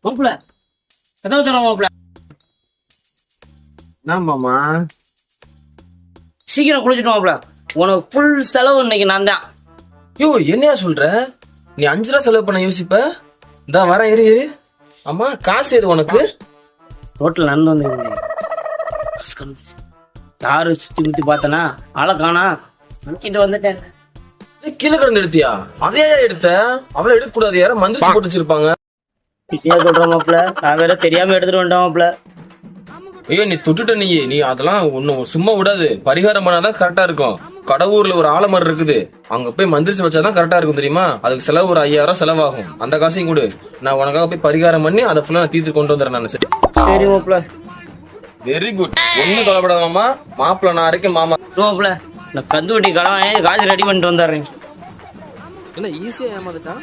மாப்பிள்ள கதவு தர மாப்பிள்ள. என்ன மாமா? சீக்கிரம் குளிச்சுட்டு மாப்பிள்ள. உனக்கு ஃபுல் செலவு இன்னைக்கு நான் தான். யோ என்னையா சொல்ற? நீ 5 ரூபா செலவு பண்ண யோசிப்ப? இந்தா வரேன், இரு. ஆமா, காசு எது உனக்கு? ரோட்டில் நடந்து வந்து யாரு சுத்தி முத்தி பார்த்தனா ஆளை காணா நினைக்கிட்டு வந்துட்டேன். கீழே கிடந்து எடுத்தியா? அதையா எடுத்த? அவளை எடுக்க கூடாது, யாரும் மந்திரிச்சு போட்டு வச்சிருப்பாங்க. இப்படியா சொல்ற மாப்பிள்ள? நான் வேற தெரியாம எடுத்துட்டு வந்துட்டேன் மாப்பிள்ள. ஐயோ நீ தொட்டுட்ட, நீ அதெல்லாம் ஒன்னும் சும்மா விடாது. பரிகாரம் பண்ணாதான் கரெக்டா இருக்கும். கடவுர்ல ஒரு ஆலமரம் இருக்குது, அங்க போய் மந்திரிச்சு வச்சாதான் கரெக்டா இருக்கும் தெரியுமா? அதுக்கு செலவு ஒரு 5000 செலவாகும். அந்த காசையும் கொடு, நான் உனக்காக போய் பரிகாரம் பண்ணி அதை ஃபுல்லா நான் தீர்த்து கொண்டு வந்துடுறேன் நான். சரி மாப்பிள்ள. Very good. ஒன்னும் கவலைப்படாத மாமா. மாப்பிள்ள நான் இருக்கேன் மாமா. மாப்பிள்ள நான் கந்து வட்டி கடன் காசு ரெடி பண்ணிட்டு வந்துடுறேன். என்ன ஈஸியா ஏமாந்துட்டான்?